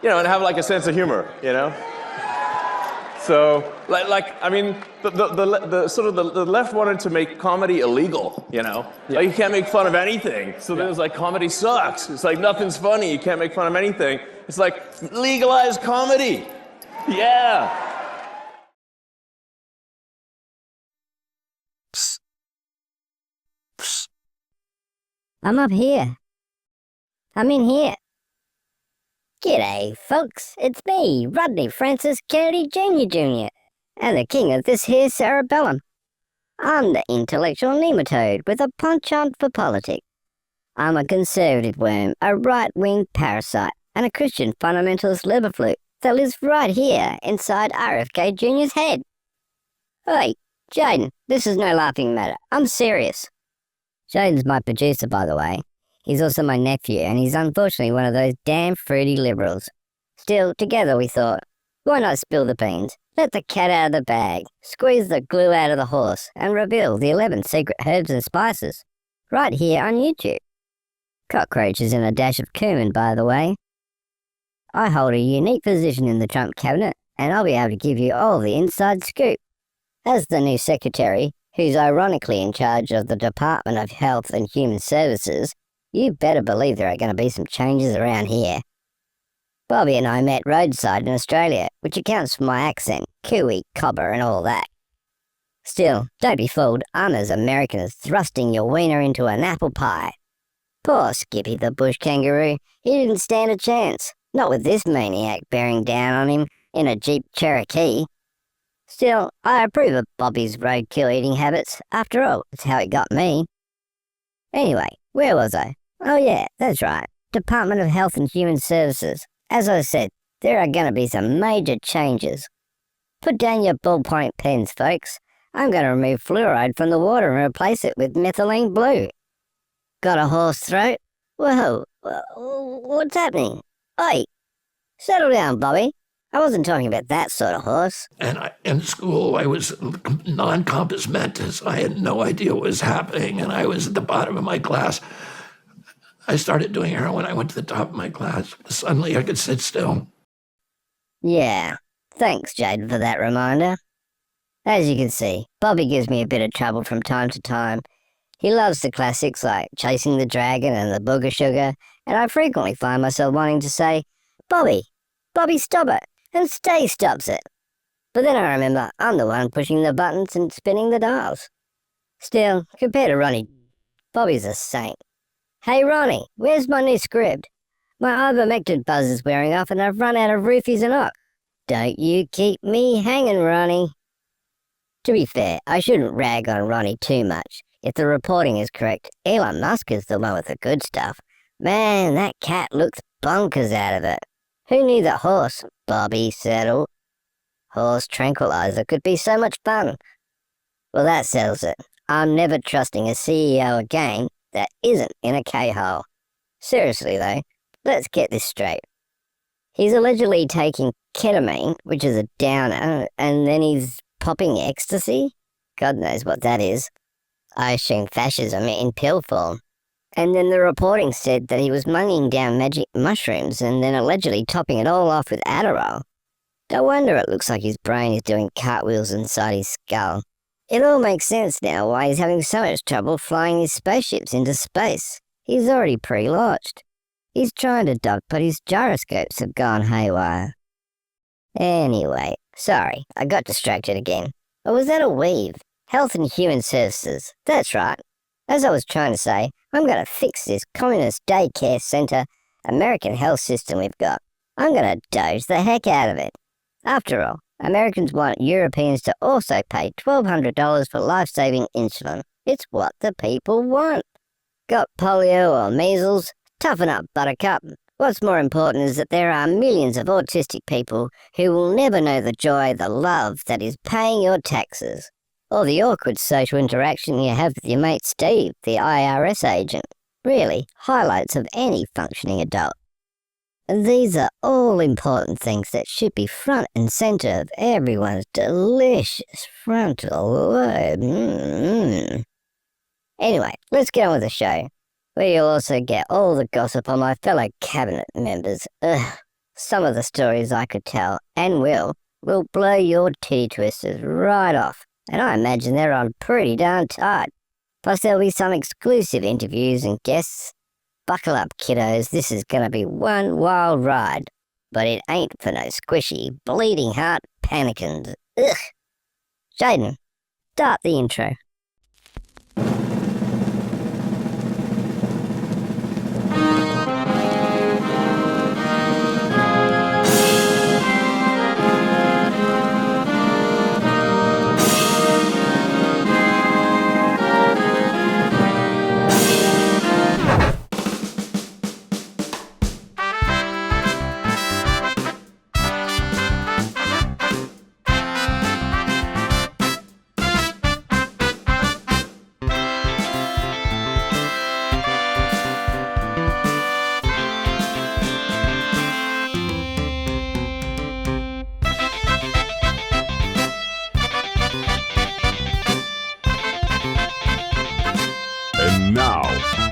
and have like a sense of humor, So, I mean, the sort of the left wanted to make comedy illegal, Like you can't make fun of anything. So then it was like, comedy sucks. It's like nothing's funny. You can't make fun of anything. It's like, legalize comedy. Yeah. Psst. Psst. I'm up here. I'm in here. G'day, folks. It's me, Rodney Francis Kennedy Jr., and the king of this here cerebellum. I'm the intellectual nematode with a penchant for politics. I'm a conservative worm, a right-wing parasite, and a Christian fundamentalist liver fluke that lives right here inside RFK Jr.'s head. Hey, Jayden, this is no laughing matter. I'm serious. Jayden's my producer, by the way. He's also my nephew, and he's unfortunately one of those damn fruity liberals. Still, together we thought, why not spill the beans? Let the cat out of the bag, squeeze the glue out of the horse, and reveal the 11 secret herbs and spices. Right here on YouTube. Cockroaches and a dash of cumin, by the way. I hold a unique position in the Trump cabinet, and I'll be able to give you all the inside scoop. As the new secretary, who's ironically in charge of the Department of Health and Human Services, you better believe there are going to be some changes around here. Bobby and I met roadside in Australia, which accounts for my accent, Kiwi, cobber and all that. Still, don't be fooled, I'm as American as thrusting your wiener into an apple pie. Poor Skippy the bush kangaroo, he didn't stand a chance, not with this maniac bearing down on him in a Jeep Cherokee. Still, I approve of Bobby's roadkill eating habits, after all, it's how he got me. Anyway, where was I? Oh yeah, that's right. Department of Health and Human Services. As I said, there are going to be some major changes. Put down your ballpoint pens, folks. I'm going to remove fluoride from the water and replace it with methylene blue. Got a hoarse throat? Whoa, what's happening? Oi, settle down, Bobby. I wasn't talking about that sort of horse. And in school, I was non-compos mentis. I had no idea what was happening, and I was at the bottom of my class. I started doing heroin. I went to the top of my class. Suddenly, I could sit still. Yeah, thanks, Jayden, for that reminder. As you can see, Bobby gives me a bit of trouble from time to time. He loves the classics like Chasing the Dragon and the Booger Sugar, and I frequently find myself wanting to say, Bobby, stop it, and Stay stops it. But then I remember I'm the one pushing the buttons and spinning the dials. Still, compared to Ronnie, Bobby's a saint. Hey Ronnie, where's my new script? My ivermectin buzz is wearing off and I've run out of roofies and ock. Don't you keep me hanging, Ronnie. To be fair, I shouldn't rag on Ronnie too much. If the reporting is correct, Elon Musk is the one with the good stuff. Man, that cat looks bonkers out of it. Who knew that horse, Bobby settled? Horse tranquilizer could be so much fun. Well, that settles it. I'm never trusting a CEO again that isn't in a K-hole. Seriously though, let's get this straight. He's allegedly taking ketamine, which is a downer, and then he's popping ecstasy? God knows what that is. I assume fascism in pill form. And then the reporting said that he was munging down magic mushrooms and then allegedly topping it all off with Adderall. No wonder it looks like his brain is doing cartwheels inside his skull. It all makes sense now why he's having so much trouble flying his spaceships into space. He's already pre-launched. He's trying to dock, but his gyroscopes have gone haywire. Anyway, sorry, I got distracted again. Or was that a weave? Health and Human Services, that's right. As I was trying to say, I'm going to fix this communist daycare center American health system we've got. I'm going to doge the heck out of it. After all, Americans want Europeans to also pay $1,200 for life-saving insulin. It's what the people want. Got polio or measles? Toughen up, buttercup. What's more important is that there are millions of autistic people who will never know the joy, the love that is paying your taxes. Or the awkward social interaction you have with your mate Steve, the IRS agent. Really, highlights of any functioning adult. These are all important things that should be front and center of everyone's delicious frontal lobe. Anyway, let's get on with the show, where you'll also get all the gossip on my fellow cabinet members. Ugh, some of the stories I could tell, and will blow your titty twisters right off, and I imagine they're on pretty darn tight. Plus there'll be some exclusive interviews and guests. Buckle up, kiddos, this is gonna be one wild ride. But it ain't for no squishy, bleeding heart panicins. Ugh. Jayden, start the intro. And now,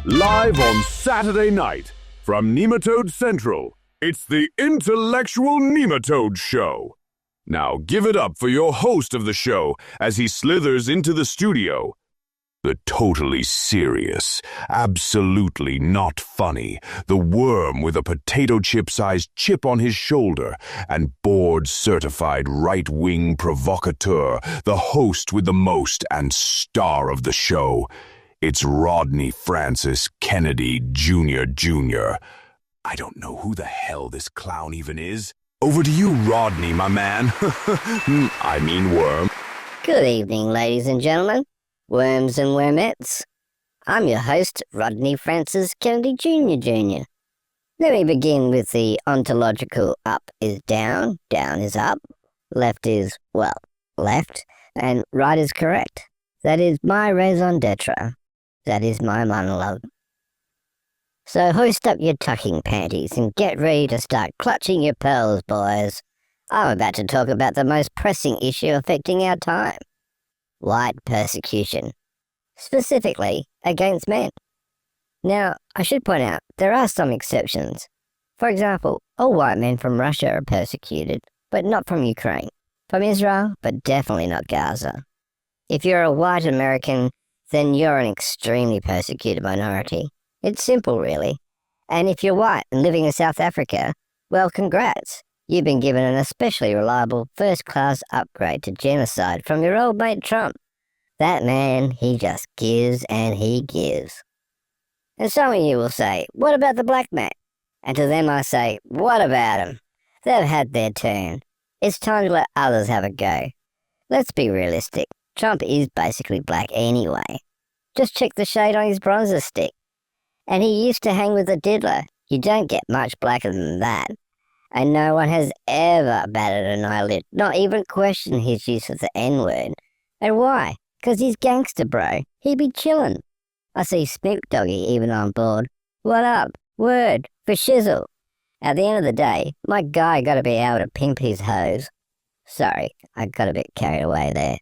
live on Saturday night from Nematode Central, it's the Intellectual Nematode Show. Now give it up for your host of the show as he slithers into the studio. The totally serious, absolutely not funny, the worm with a potato chip-sized chip on his shoulder, and board-certified right-wing provocateur, the host with the most and star of the show. It's Rodney Francis Kennedy Jr. I don't know who the hell this clown even is. Over to you, Rodney, my man. I mean worm. Good evening, ladies and gentlemen, worms and wormettes. I'm your host, Rodney Francis Kennedy Jr. Let me begin with the ontological up is down is up, left is, well, left, and right is correct. That is my raison d'etre. That is my monologue. So hoist up your tucking panties and get ready to start clutching your pearls, boys. I'm about to talk about the most pressing issue affecting our time. White persecution. Specifically, against men. Now, I should point out, there are some exceptions. For example, all white men from Russia are persecuted, but not from Ukraine. From Israel, but definitely not Gaza. If you're a white American, then you're an extremely persecuted minority. It's simple, really. And if you're white and living in South Africa, well, congrats. You've been given an especially reliable first-class upgrade to genocide from your old mate Trump. That man, he just gives and he gives. And some of you will say, what about the black man? And to them I say, what about them? They've had their turn. It's time to let others have a go. Let's be realistic. Trump is basically black anyway. Just check the shade on his bronzer stick. And he used to hang with a diddler. You don't get much blacker than that. And no one has ever batted an eyelid, not even questioned his use of the N-word. And why? 'Cause he's gangster, bro. He be chillin'. I see Snoop Doggy even on board. What up? Word. For shizzle. At the end of the day, my guy gotta be able to pimp his hose. Sorry, I got a bit carried away there.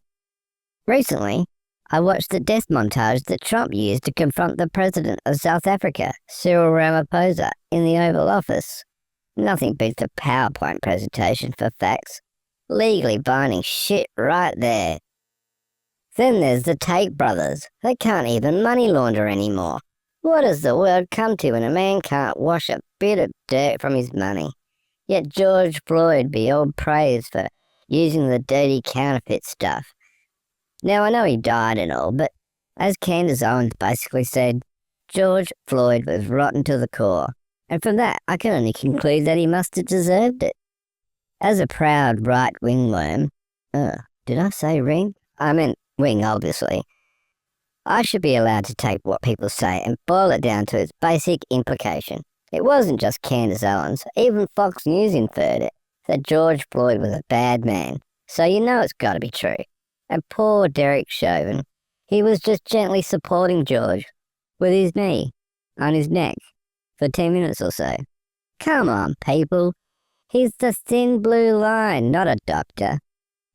Recently, I watched the death montage that Trump used to confront the president of South Africa, Cyril Ramaphosa, in the Oval Office. Nothing beats a PowerPoint presentation for facts. Legally binding shit right there. Then there's the Tate brothers. They can't even money launder anymore. What does the world come to when a man can't wash a bit of dirt from his money? Yet George Floyd be all praised for using the dirty counterfeit stuff. Now, I know he died and all, but as Candace Owens basically said, George Floyd was rotten to the core, and from that I can only conclude that he must have deserved it. As a proud right-wing worm, did I say ring? I meant wing, obviously. I should be allowed to take what people say and boil it down to its basic implication. It wasn't just Candace Owens, even Fox News inferred it, that George Floyd was a bad man, so you know it's got to be true. And poor Derek Chauvin, he was just gently supporting George with his knee on his neck for 10 minutes or so. Come on, people. He's the thin blue line, not a doctor.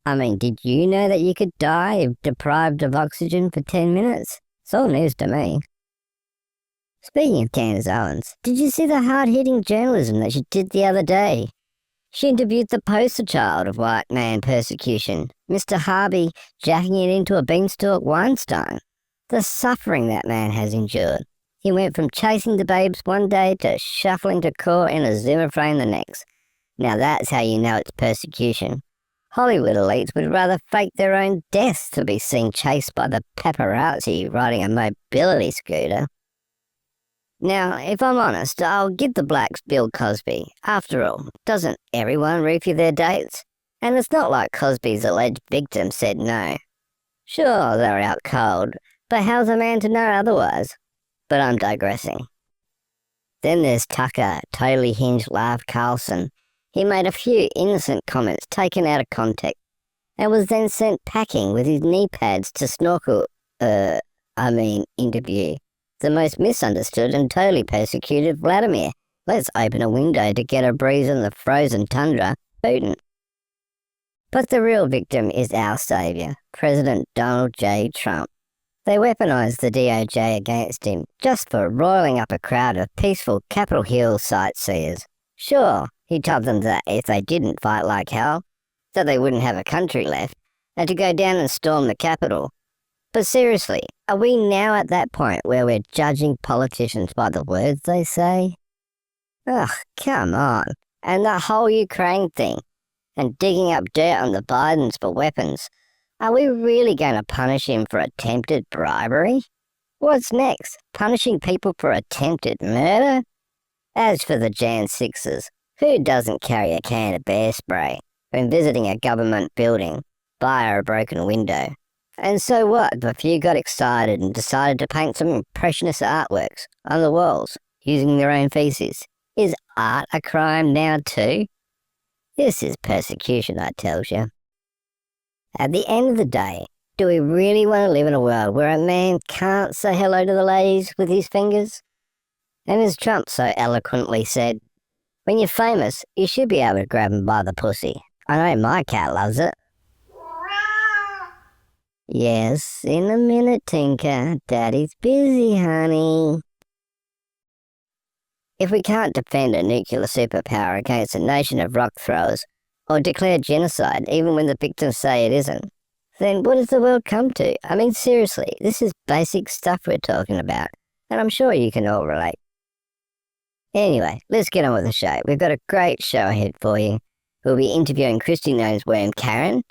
I mean, did you know that you could die if deprived of oxygen for 10 minutes? It's all news to me. Speaking of Candace Owens, did you see the hard-hitting journalism that she did the other day? She interviewed the poster child of white man persecution, Mr. Harvey jacking it into a beanstalk Weinstein. The suffering that man has endured. He went from chasing the babes one day to shuffling to court in a Zimmer frame the next. Now that's how you know it's persecution. Hollywood elites would rather fake their own deaths to be seen chased by the paparazzi riding a mobility scooter. Now, if I'm honest, I'll give the blacks Bill Cosby. After all, doesn't everyone roofie their dates? And it's not like Cosby's alleged victim said no. Sure, they were out cold, but how's a man to know otherwise? But I'm digressing. Then there's Tucker, totally hinged laugh Carlson. He made a few innocent comments taken out of context, and was then sent packing with his knee pads to snorkel, interview. The most misunderstood and totally persecuted Vladimir. Let's open a window to get a breeze on the frozen tundra, Putin. But the real victim is our saviour, President Donald J. Trump. They weaponised the DOJ against him just for roiling up a crowd of peaceful Capitol Hill sightseers. Sure, he told them that if they didn't fight like hell, that they wouldn't have a country left, and to go down and storm the Capitol. But seriously, are we now at that point where we're judging politicians by the words they say? Ugh, come on. And the whole Ukraine thing, and digging up dirt on the Bidens for weapons. Are we really going to punish him for attempted bribery? What's next? Punishing people for attempted murder? As for the Jan 6s, who doesn't carry a can of bear spray when visiting a government building via a broken window? And so what if a few got excited and decided to paint some impressionist artworks on the walls using their own feces? Is art a crime now too? This is persecution, I tells you. At the end of the day, do we really want to live in a world where a man can't say hello to the ladies with his fingers? And as Trump so eloquently said, when you're famous, you should be able to grab 'em by the pussy. I know my cat loves it. Yes, in a minute, Tinker. Daddy's busy, honey. If we can't defend a nuclear superpower against a nation of rock throwers, or declare genocide even when the victims say it isn't, then what does the world come to? I mean, seriously, this is basic stuff we're talking about, and I'm sure you can all relate. Anyway, let's get on with the show. We've got a great show ahead for you. We'll be interviewing Christy Gnome's worm Karen.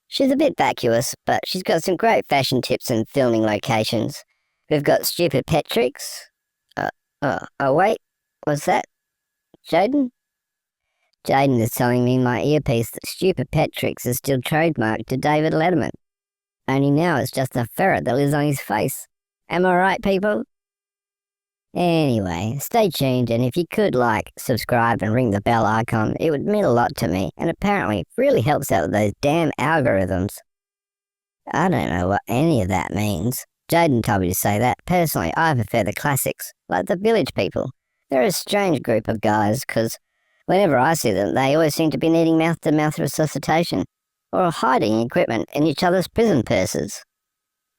She's a bit vacuous, but she's got some great fashion tips and filming locations. We've got stupid pet tricks. Wait, what's that? Jayden? Jayden is telling me in my earpiece that stupid pet tricks is still trademarked to David Letterman. Only now it's just a ferret that lives on his face. Am I right, people? Anyway, stay tuned, and if you could subscribe and ring the bell icon, it would mean a lot to me, and apparently really helps out with those damn algorithms. I don't know what any of that means. Jayden told me to say that. Personally, I prefer the classics, like the Village People. They're a strange group of guys, because whenever I see them, they always seem to be needing mouth-to-mouth resuscitation, or hiding equipment in each other's prison purses.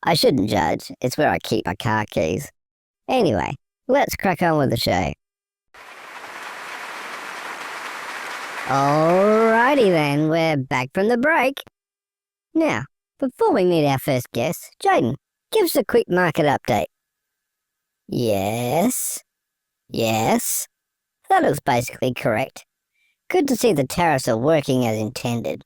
I shouldn't judge, it's where I keep my car keys. Anyway, let's crack on with the show. Alrighty then, we're back from the break. Now, before we meet our first guest, Jayden, give us a quick market update. Yes. That looks basically correct. Good to see the tariffs are working as intended.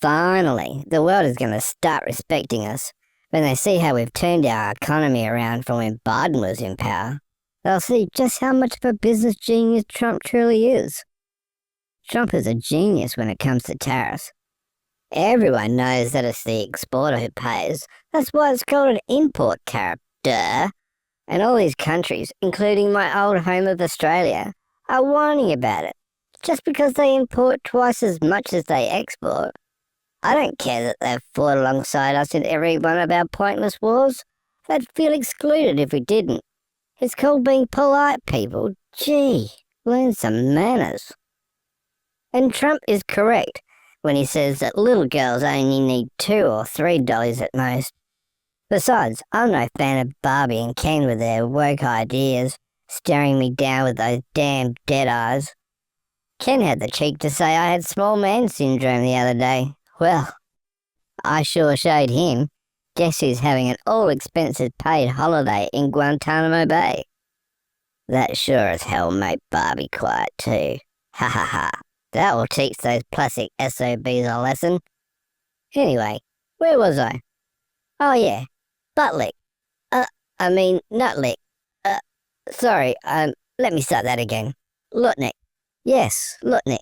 Finally, the world is going to start respecting us. When they see how we've turned our economy around from when Biden was in power, they'll see just how much of a business genius Trump truly is. Trump is a genius when it comes to tariffs. Everyone knows that it's the exporter who pays. That's why it's called an import tariff, duh. And all these countries, including my old home of Australia, are whining about it, just because they import twice as much as they export. I don't care that they've fought alongside us in every one of our pointless wars. They'd feel excluded if we didn't. It's called being polite, people. Gee, learn some manners. And Trump is correct when he says that little girls only need $2 or $3 at most. Besides, I'm no fan of Barbie and Ken with their woke ideas, staring me down with those damn dead eyes. Ken had the cheek to say I had small man syndrome the other day. Well, I sure showed him. Guess who's having an all-expenses paid holiday in Guantanamo Bay? That sure as hell made Barbie quiet too. Ha ha ha. That will teach those plastic SOBs a lesson. Anyway, where was I? Oh yeah, butt lick. Nut lick. Sorry, let me start that again. Lutnick. Yes, Lutnick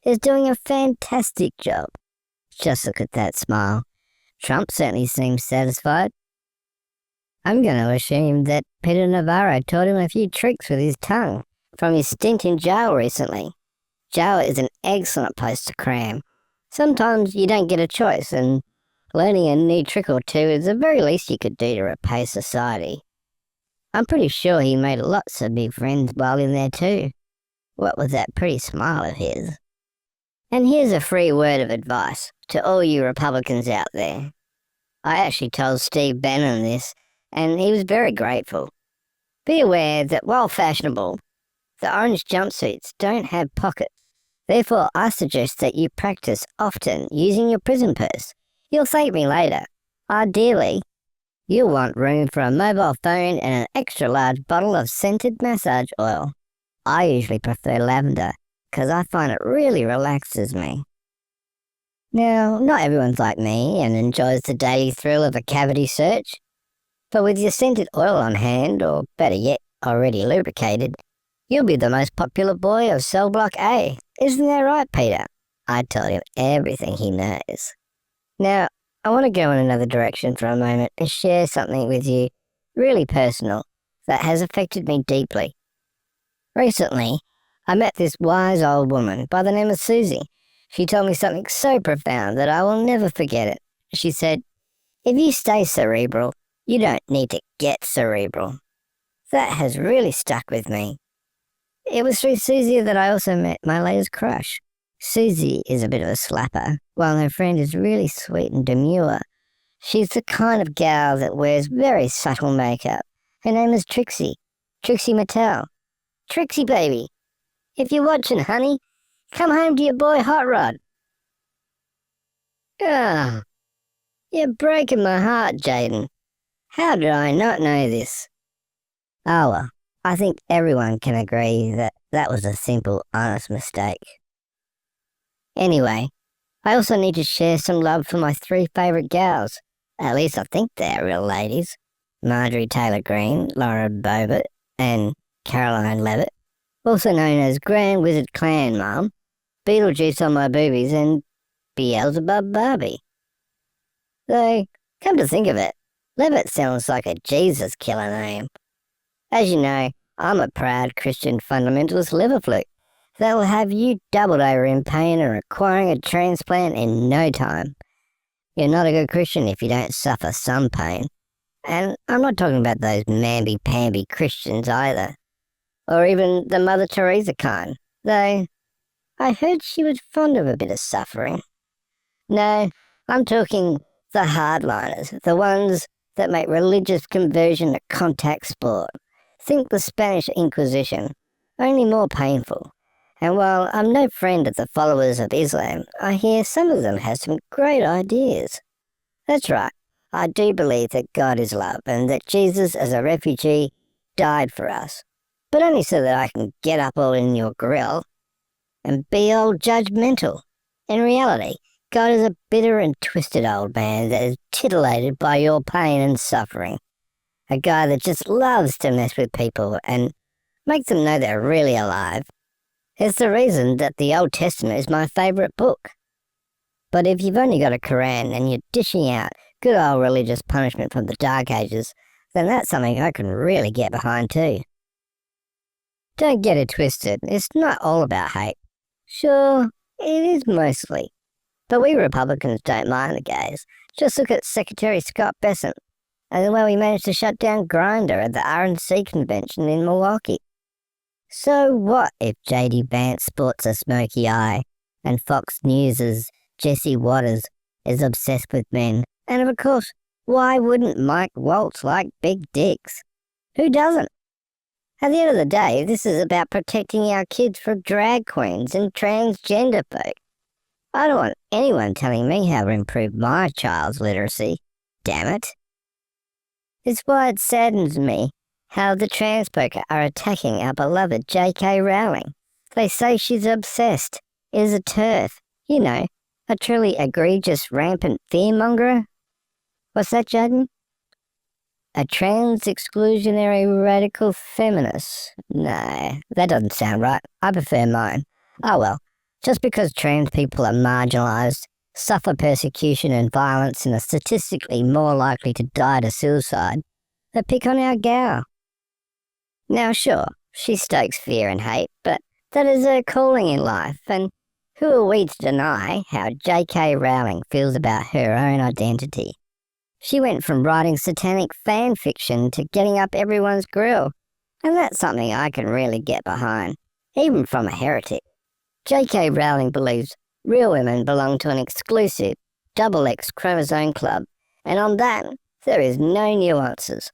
is doing a fantastic job. Just look at that smile. Trump certainly seems satisfied. I'm going to assume that Peter Navarro taught him a few tricks with his tongue from his stint in jail recently. Jail is an excellent place to cram. Sometimes you don't get a choice, and learning a new trick or two is the very least you could do to repay society. I'm pretty sure he made lots of new friends while in there too. What with that pretty smile of his. And here's a free word of advice to all you Republicans out there. I actually told Steve Bannon this, and he was very grateful. Be aware that while fashionable, the orange jumpsuits don't have pockets. Therefore, I suggest that you practice often using your prison purse. You'll thank me later. Ideally, you'll want room for a mobile phone and an extra large bottle of scented massage oil. I usually prefer lavender, because I find it really relaxes me. Now, not everyone's like me and enjoys the daily thrill of a cavity search, but with your scented oil on hand, or better yet, already lubricated, you'll be the most popular boy of Cell Block A. Isn't that right, Peter? I told him everything he knows. Now, I want to go in another direction for a moment and share something with you, really personal, that has affected me deeply. Recently, I met this wise old woman by the name of Susie. She told me something so profound that I will never forget it. She said, if you stay cerebral, you don't need to get cerebral. That has really stuck with me. It was through Susie that I also met my latest crush. Susie is a bit of a slapper, while her friend is really sweet and demure. She's the kind of gal that wears very subtle makeup. Her name is Trixie Mattel. Trixie, baby, if you're watching, honey, come home to your boy Hot Rod. Ah, you're breaking my heart, Jayden. How did I not know this? Oh well, I think everyone can agree that that was a simple, honest mistake. Anyway, I also need to share some love for my 3 favourite gals. At least I think they're real ladies. Marjorie Taylor Greene, Laura Boebert, and Caroline Levitt, also known as Grand Wizard Clan Mom, Beetlejuice on my boobies, and Beelzebub Barbie. Though, come to think of it, Levitt sounds like a Jesus killer name. As you know, I'm a proud Christian fundamentalist liver fluke that will have you doubled over in pain and requiring a transplant in no time. You're not a good Christian if you don't suffer some pain. And I'm not talking about those mamby-pamby Christians either. Or even the Mother Teresa kind, though I heard she was fond of a bit of suffering. No, I'm talking the hardliners, the ones that make religious conversion a contact sport. Think the Spanish Inquisition, only more painful. And while I'm no friend of the followers of Islam, I hear some of them have some great ideas. That's right, I do believe that God is love and that Jesus as a refugee died for us. But only so that I can get up all in your grill and be all judgmental. In reality, God is a bitter and twisted old man that is titillated by your pain and suffering. A guy that just loves to mess with people and make them know they're really alive. It's the reason that the Old Testament is my favourite book. But if you've only got a Quran and you're dishing out good old religious punishment from the Dark Ages, then that's something I can really get behind too. Don't get it twisted, it's not all about hate. Sure, it is mostly. But we Republicans don't mind the gays. Just look at Secretary Scott Bessent and the way we managed to shut down Grindr at the RNC convention in Milwaukee. So what if J.D. Vance sports a smoky eye and Fox News' Jesse Waters is obsessed with men? And of course, why wouldn't Mike Waltz like big dicks? Who doesn't? At the end of the day, this is about protecting our kids from drag queens and transgender folk. I don't want anyone telling me how to improve my child's literacy. Damn it. It's why it saddens me how the trans folk are attacking our beloved J.K. Rowling. They say she's obsessed, is a turf, you know, a truly egregious, rampant fearmonger. What's that, Jayden? A trans-exclusionary radical feminist. No, that doesn't sound right. I prefer mine. Oh well, just because trans people are marginalised, suffer persecution and violence, and are statistically more likely to die to suicide, they pick on our gal. Now sure, she stokes fear and hate, but that is her calling in life, and who are we to deny how J.K. Rowling feels about her own identity? She went from writing satanic fan fiction to getting up everyone's grill, and that's something I can really get behind, even from a heretic. J.K. Rowling believes real women belong to an exclusive XX chromosome club, and on that, there is no nuances.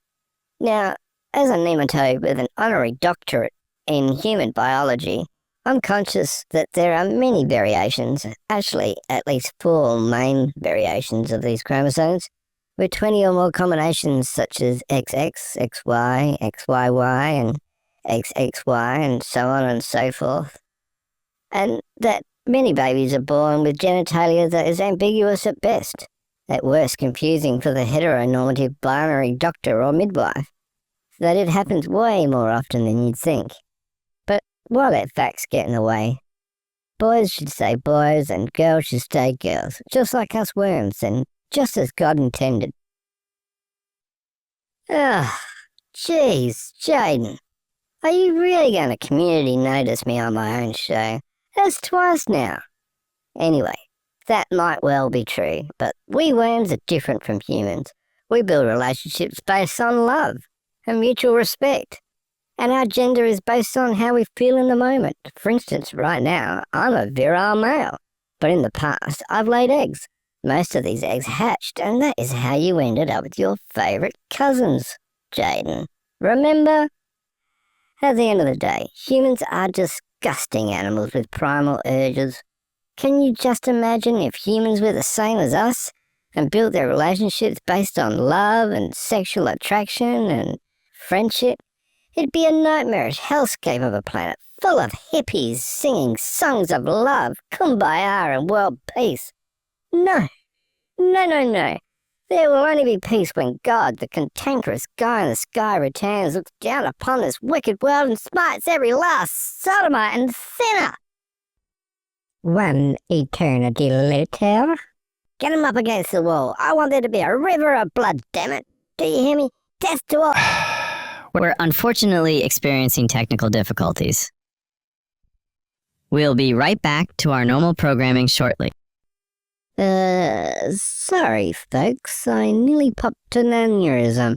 Now, as a nematode with an honorary doctorate in human biology, I'm conscious that there are many variations, actually at least 4 main variations of these chromosomes, with 20 or more combinations such as XX, XY, XYY, and XXY, and so on and so forth. And that many babies are born with genitalia that is ambiguous at best, at worst confusing for the heteronormative binary doctor or midwife. That it happens way more often than you'd think. But why let facts get in the way? Boys should stay boys and girls should stay girls, just like us worms, and just as God intended. Jeez, Jayden. Are you really going to community notice me on my own show? That's twice now. Anyway, that might well be true, but we worms are different from humans. We build relationships based on love and mutual respect. And our gender is based on how we feel in the moment. For instance, right now, I'm a virile male, but in the past, I've laid eggs. Most of these eggs hatched, and that is how you ended up with your favourite cousins, Jayden. Remember? At the end of the day, humans are disgusting animals with primal urges. Can you just imagine if humans were the same as us and built their relationships based on love and sexual attraction and friendship? It'd be a nightmarish hellscape of a planet full of hippies singing songs of love, kumbaya and world peace. No. There will only be peace when God, the cantankerous guy in the sky, returns, looks down upon this wicked world and smites every last sodomite and sinner. One eternity later. Get him up against the wall. I want there to be a river of blood, damn it. Do you hear me? Death to all. We're unfortunately experiencing technical difficulties. We'll be right back to our normal programming shortly. Sorry, folks. I nearly popped an aneurysm.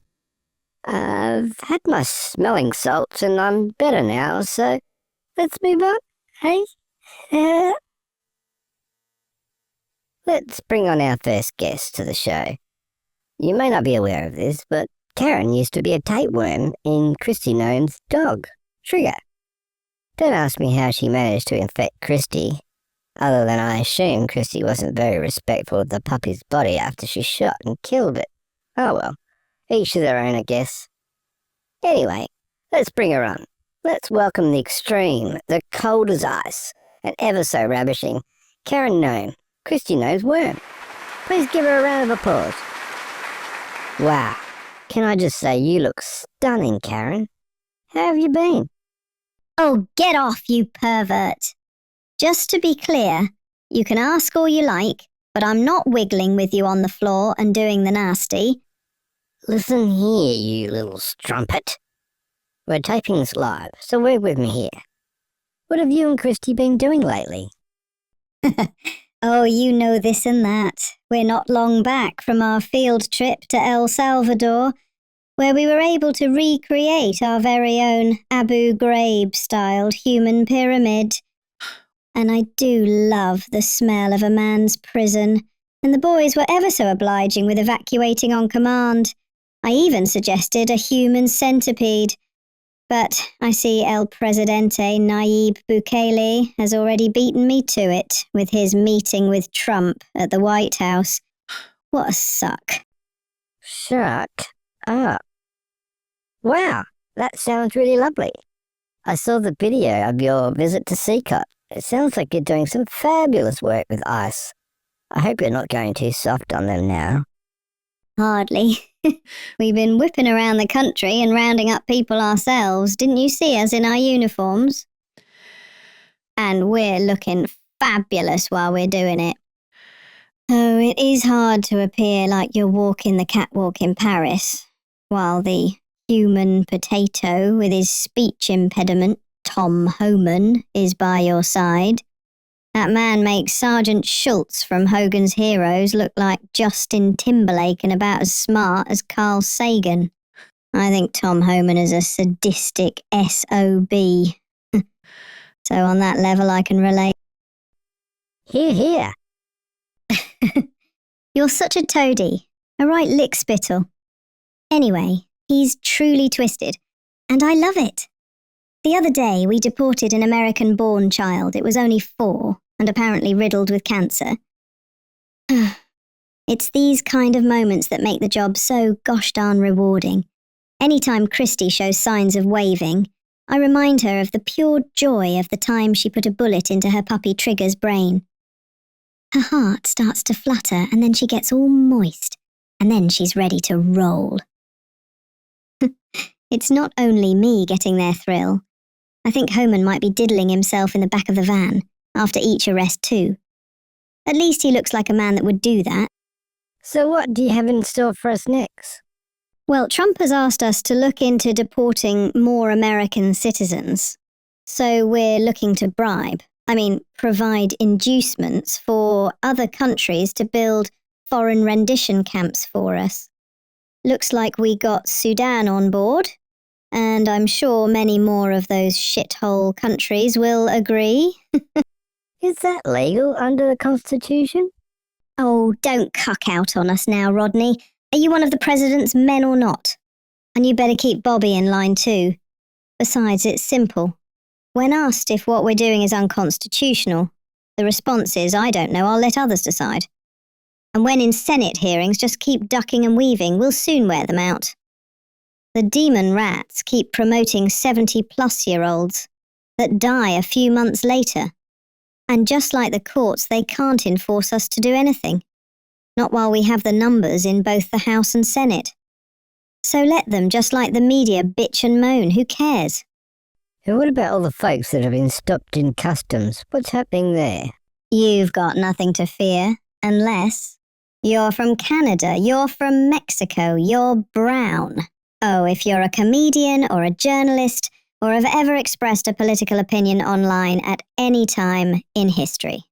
I've had my smelling salts and I'm better now, so let's move on, hey? Let's bring on our first guest to the show. You may not be aware of this, but Karen used to be a tapeworm in Christy Gnome's dog, Trigger. Don't ask me how she managed to infect Christy, other than I assume Christy wasn't very respectful of the puppy's body after she shot and killed it. Oh well, each to their own, I guess. Anyway, let's bring her on. Let's welcome the extreme, the cold as ice, and ever so ravishing Karen Gnome, Christy Gnome's worm. Please give her a round of applause. Wow, can I just say you look stunning, Karen. How have you been? Oh, get off, you pervert. Just to be clear, you can ask all you like, but I'm not wiggling with you on the floor and doing the nasty. Listen here, you little strumpet. We're taping this live, so work with me here. What have you and Christy been doing lately? Oh, you know this and that. We're not long back from our field trip to El Salvador, where we were able to recreate our very own Abu Ghraib-styled human pyramid. And I do love the smell of a man's prison, and the boys were ever so obliging with evacuating on command. I even suggested a human centipede. but I see El Presidente Nayib Bukele has already beaten me to it with his meeting with Trump at the White House. What a suck. Shut up. Wow, that sounds really lovely. I saw the video of your visit to Seacott. It sounds like you're doing some fabulous work with ICE. I hope you're not going too soft on them now. Hardly. We've been whipping around the country and rounding up people ourselves. Didn't you see us in our uniforms? And we're looking fabulous while we're doing it. Oh, it is hard to appear like you're walking the catwalk in Paris, while the human potato with his speech impediment, Tom Homan, is by your side. That man makes Sergeant Schultz from Hogan's Heroes look like Justin Timberlake and about as smart as Carl Sagan. I think Tom Homan is a sadistic SOB. So on that level I can relate. Hear, hear. You're such a toady, a right lick-spittle. Anyway, he's truly twisted, and I love it. The other day, we deported an American-born child. It was only 4, and apparently riddled with cancer. It's these kind of moments that make the job so gosh darn rewarding. Anytime Christy shows signs of waving, I remind her of the pure joy of the time she put a bullet into her puppy Trigger's brain. Her heart starts to flutter, and then she gets all moist, and then she's ready to roll. It's not only me getting their thrill. I think Homan might be diddling himself in the back of the van, after each arrest too. At least he looks like a man that would do that. So what do you have in store for us next? Well, Trump has asked us to look into deporting more American citizens. So we're looking to provide inducements for other countries to build foreign rendition camps for us. Looks like we got Sudan on board, and I'm sure many more of those shithole countries will agree. Is that legal under the Constitution? Oh, don't cuck out on us now, Rodney. Are you one of the president's men or not? And you better keep Bobby in line too. Besides, it's simple. When asked if what we're doing is unconstitutional, the response is, I don't know, I'll let others decide. And when in Senate hearings, just keep ducking and weaving, we'll soon wear them out. The demon rats keep promoting 70-plus-year-olds that die a few months later. And just like the courts, they can't enforce us to do anything. Not while we have the numbers in both the House and Senate. So let them, just like the media, bitch and moan. Who cares? And what about all the folks that have been stopped in customs? What's happening there? You've got nothing to fear, unless you're from Canada, you're from Mexico, you're brown. Oh, if you're a comedian or a journalist or have ever expressed a political opinion online at any time in history.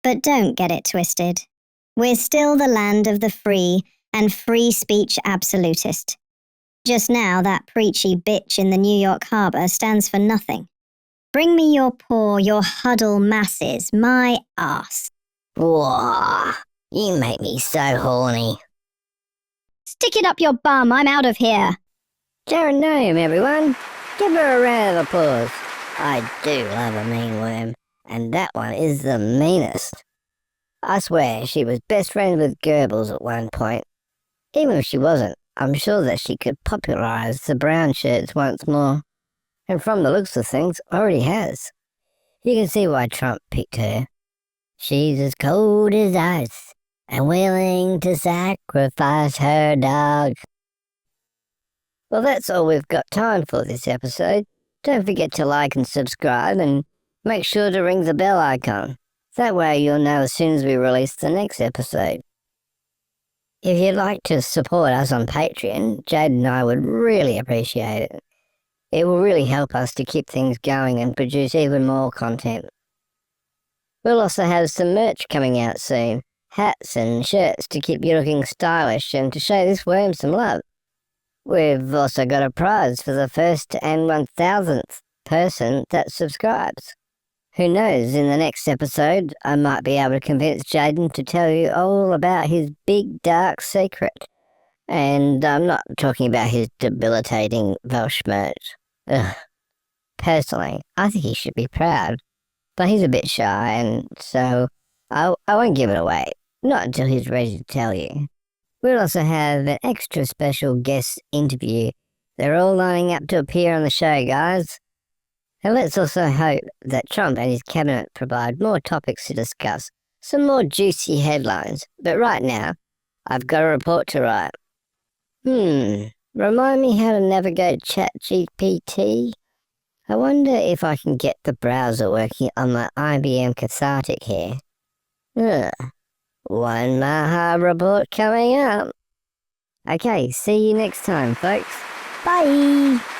But don't get it twisted. We're still the land of the free and free speech absolutist. Just now, that preachy bitch in the New York harbor stands for nothing. Bring me your poor, your huddle masses, my arse. Whoa, you make me so horny. Stick it up your bum, I'm out of here. Jaren Name, everyone. Give her a round of applause. I do love a mean worm, and that one is the meanest. I swear she was best friends with Goebbels at one point. Even if she wasn't, I'm sure that she could popularize the brown shirts once more. And from the looks of things, already has. You can see why Trump picked her. She's as cold as ice, and willing to sacrifice her dog. Well, that's all we've got time for this episode. Don't forget to like and subscribe, and make sure to ring the bell icon. That way you'll know as soon as we release the next episode. If you'd like to support us on Patreon, Jayden and I would really appreciate it. It will really help us to keep things going and produce even more content. We'll also have some merch coming out soon. Hats and shirts to keep you looking stylish and to show this worm some love. We've also got a prize for the first and 1,000th person that subscribes. Who knows, in the next episode, I might be able to convince Jayden to tell you all about his big dark secret. And I'm not talking about his debilitating Welsh merch. Ugh. Personally, I think he should be proud. But he's a bit shy, and so I won't give it away. Not until he's ready to tell you. We'll also have an extra special guest interview. They're all lining up to appear on the show, guys. And let's also hope that Trump and his cabinet provide more topics to discuss, some more juicy headlines. But right now, I've got a report to write. Remind me how to navigate ChatGPT? I wonder if I can get the browser working on my IBM Cathartic here. One Maha report coming up. Okay, see you next time, folks. Bye!